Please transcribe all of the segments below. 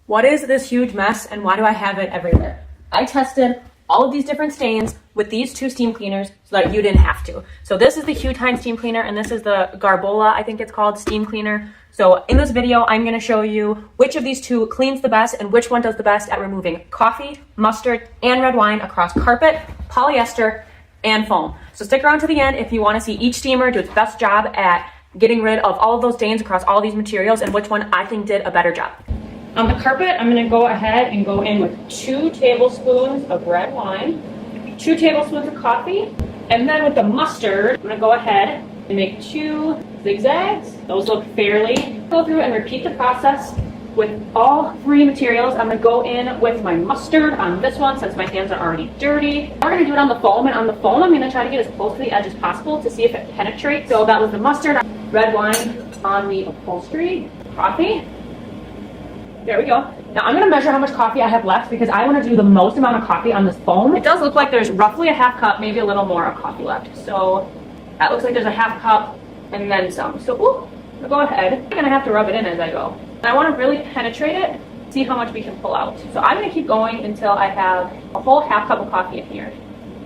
What is this huge mess and why do I have it everywhere? I tested all of these different stains with these two steam cleaners so that you didn't have to. So this is the Huitine steam cleaner and this is the Granarbol, I think it's called, steam cleaner. So in this video, I'm gonna show you which of these two cleans the best and which one does the best at removing coffee, mustard, and red wine across carpet, polyester, and foam. So stick around to the end if you wanna see each steamer do its best job at getting rid of all of those stains across all these materials and which one I think did a better job. On the carpet, I'm gonna go ahead and go in with 2 tablespoons of red wine, 2 tablespoons of coffee, and then with the mustard, I'm gonna go ahead and make 2 zigzags. Those look fairly. Go through and repeat the process with all 3 materials. I'm gonna go in with my mustard on this one since my hands are already dirty. We're gonna do it on the foam, and on the foam, I'm gonna try to get as close to the edge as possible to see if it penetrates. So that was the mustard, red wine on the upholstery, coffee. There we go. Now I'm gonna measure how much coffee I have left because I wanna do the most amount of coffee on this foam. It does look like there's roughly a half cup, maybe a little more of coffee left. So that looks like there's a half cup and then some. So I'm gonna go ahead. I'm gonna have to rub it in as I go. And I wanna really penetrate it, see how much we can pull out. So I'm gonna keep going until I have a whole half cup of coffee in here.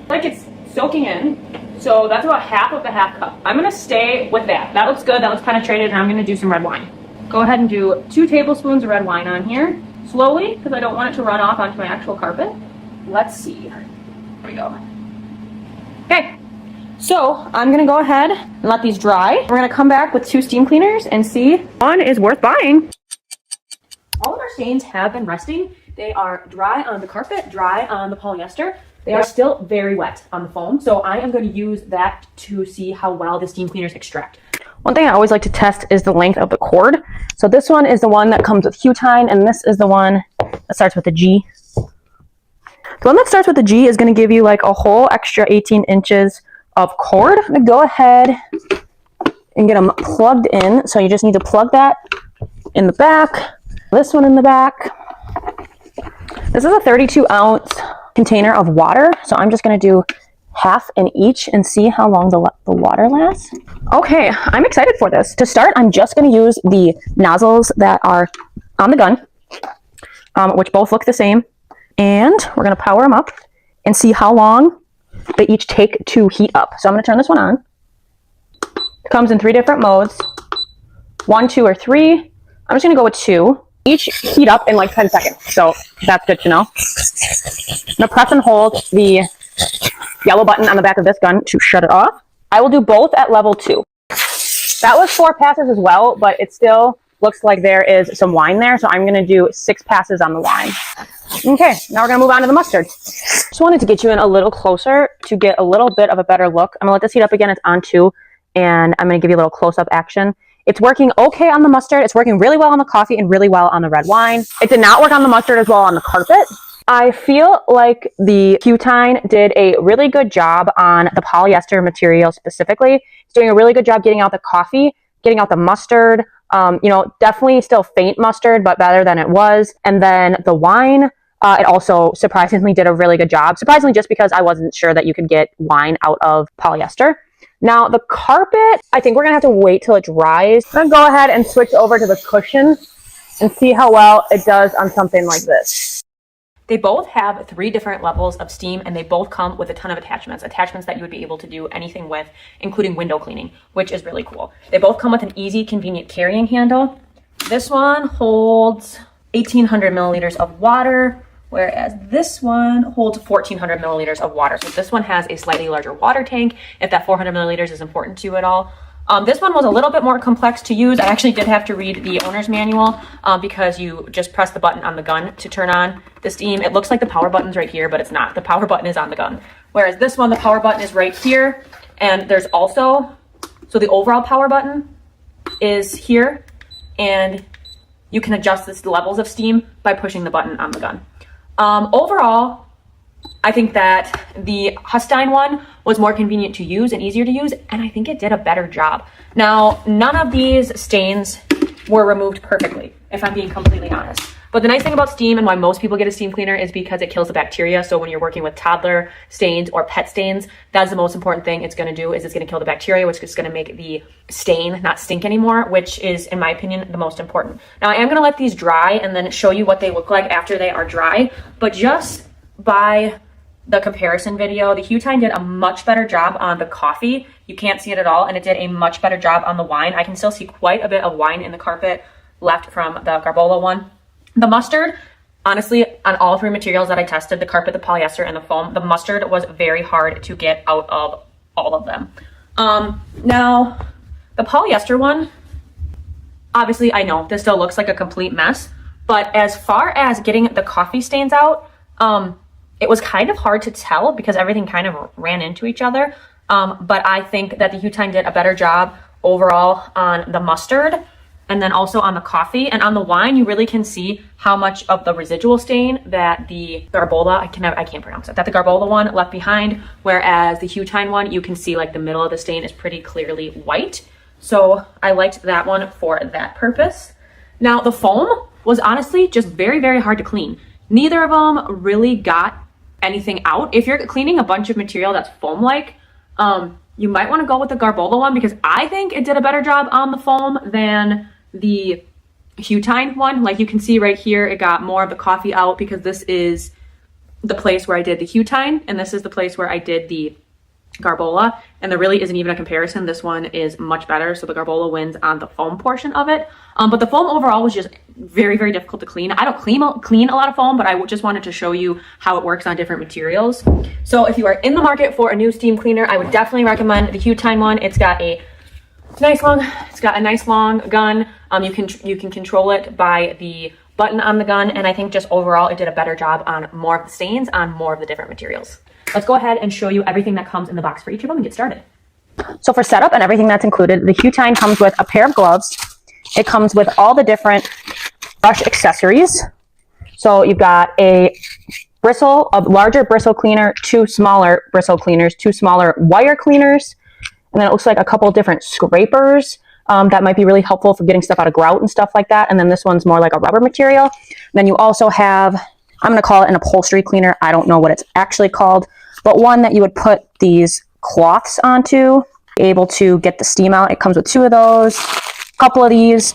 Like it's soaking in. So that's about half of the half cup. I'm gonna stay with that. That looks good, that looks penetrated, and I'm gonna do some red wine. Go ahead and do 2 tablespoons of red wine on here, slowly, because I don't want it to run off onto my actual carpet. Let's see. Here we go. Okay, so I'm gonna go ahead and let these dry. We're gonna come back with 2 steam cleaners and see one is worth buying. All of our stains have been resting. They are dry on the carpet, dry on the polyester. They are still very wet on the foam, so I am going to use that to see how well the steam cleaners extract. One thing I always like to test is the length of the cord. So this one is the one that comes with Huitine, and this is the one that starts with a G. The one that starts with a G is going to give you like a whole extra 18 inches of cord. I'm going to go ahead and get them plugged in. So you just need to plug that in the back, this one in the back. This is a 32-ounce container of water, so I'm just going to do half in each and see how long the water lasts. Okay, I'm excited for this. To start, I'm just going to use the nozzles that are on the gun, which both look the same, and we're going to power them up and see how long they each take to heat up. So I'm going to turn this one on. It comes in 3 different modes, 1, 2, or 3. I'm just going to go with 2. Each heat up in like 10 seconds, so that's good to know. I'm going to press and hold the yellow button on the back of this gun to shut it off. I will do both at level 2. That was 4 passes as well, but it still looks like there is some wine there, so I'm going to do 6 passes on the wine. Okay, now we're going to move on to the mustard. Just wanted to get you in a little closer to get a little bit of a better look. I'm going to let this heat up again. It's on 2, and I'm going to give you a little close-up action. It's working okay on the mustard. It's working really well on the coffee and really well on the red wine. It did not work on the mustard as well on the carpet. I feel like the Huitine did a really good job on the polyester material specifically. It's doing a really good job getting out the coffee, getting out the mustard. Definitely still faint mustard, but better than it was. And then the wine, it also surprisingly did a really good job. Surprisingly, just because I wasn't sure that you could get wine out of polyester. Now the carpet, I think we're gonna have to wait till it dries. I'm gonna go ahead and switch over to the cushion and see how well it does on something like this. They both have 3 different levels of steam, and they both come with a ton of attachments that you would be able to do anything with, including window cleaning, which is really cool. They both come with an easy, convenient carrying handle. This one holds 1,800 milliliters of water, whereas this one holds 1,400 milliliters of water. So this one has a slightly larger water tank, if that 400 milliliters is important to you at all. This one was a little bit more complex to use. I actually did have to read the owner's manual because you just press the button on the gun to turn on the steam. It looks like the power button's right here, but it's not. The power button is on the gun. Whereas this one, the power button is right here. And there's also, so the overall power button is here, and you can adjust the levels of steam by pushing the button on the gun. Overall, I think that the Huitine one was more convenient to use and easier to use, and I think it did a better job. Now, none of these stains were removed perfectly, if I'm being completely honest. But the nice thing about steam and why most people get a steam cleaner is because it kills the bacteria. So when you're working with toddler stains or pet stains, that's the most important thing it's going to do, is it's going to kill the bacteria, which is going to make the stain not stink anymore, which is, in my opinion, the most important. Now I am going to let these dry and then show you what they look like after they are dry. But just by the comparison video, the Huitine did a much better job on the coffee. You can't see it at all, and it did a much better job on the wine. I can still see quite a bit of wine in the carpet left from the Garbola one. The mustard, honestly, on all three materials that I tested, the carpet, the polyester, and the foam, the mustard was very hard to get out of all of them. Now, the polyester one, obviously, I know this still looks like a complete mess, but as far as getting the coffee stains out, it was kind of hard to tell because everything kind of ran into each other. But I think that the Huitine did a better job overall on the mustard and then also on the coffee. And on the wine, you really can see how much of the residual stain that the Garbola, I can't pronounce it, that the Garbola one left behind, whereas the Huitine one, you can see like the middle of the stain is pretty clearly white. So I liked that one for that purpose. Now the foam was honestly just very, very hard to clean. Neither of them really got anything out. If you're cleaning a bunch of material that's foam-like, you might want to go with the Garbola one because I think it did a better job on the foam than the Huitine one. Like you can see right here, it got more of the coffee out because this is the place where I did the Huitine and this is the place where I did the Garbola, and there really isn't even a comparison. This one is much better, so the Garbola wins on the foam portion of it. But the foam overall was just very, very difficult to clean. I don't clean a lot of foam, but I just wanted to show you how it works on different materials. So if you are in the market for a new steam cleaner, I would definitely recommend the Huitine one. It's got a nice long gun. You can control it by the button on the gun, and I think just overall it did a better job on more of the stains on more of the different materials. Let's go ahead and show you everything that comes in the box for each of them and get started. So for setup and everything that's included, the Huitine comes with a pair of gloves. It comes with all the different brush accessories. So you've got a larger bristle cleaner, two smaller bristle cleaners, two smaller wire cleaners, and then it looks like a couple different scrapers that might be really helpful for getting stuff out of grout and stuff like that. And then this one's more like a rubber material. And then you also have, I'm going to call it an upholstery cleaner. I don't know what it's actually called, but one that you would put these cloths onto, able to get the steam out. It comes with two of those, a couple of these,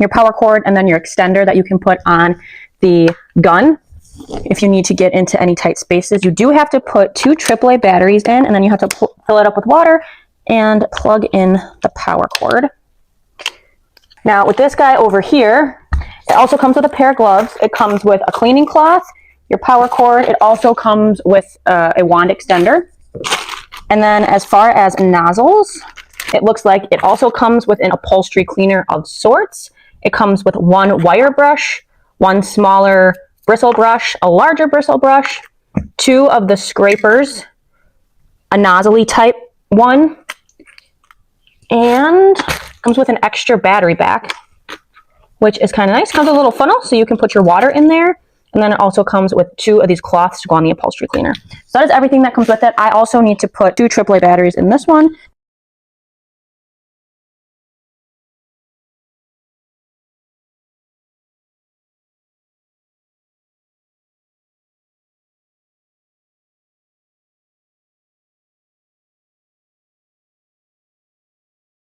your power cord, and then your extender that you can put on the gun if you need to get into any tight spaces. You do have to put two AAA batteries in, and then you have to fill it up with water and plug in the power cord. Now with this guy over here, it also comes with a pair of gloves. It comes with a cleaning cloth, your power cord. It also comes with a wand extender. And then as far as nozzles, it looks like it also comes with an upholstery cleaner of sorts. It comes with one wire brush, one smaller bristle brush, a larger bristle brush, two of the scrapers, a nozzly type one, and comes with an extra battery back, which is kind of nice. Comes with a little funnel so you can put your water in there. And then it also comes with two of these cloths to go on the upholstery cleaner. So that is everything that comes with it. I also need to put two AAA batteries in this one.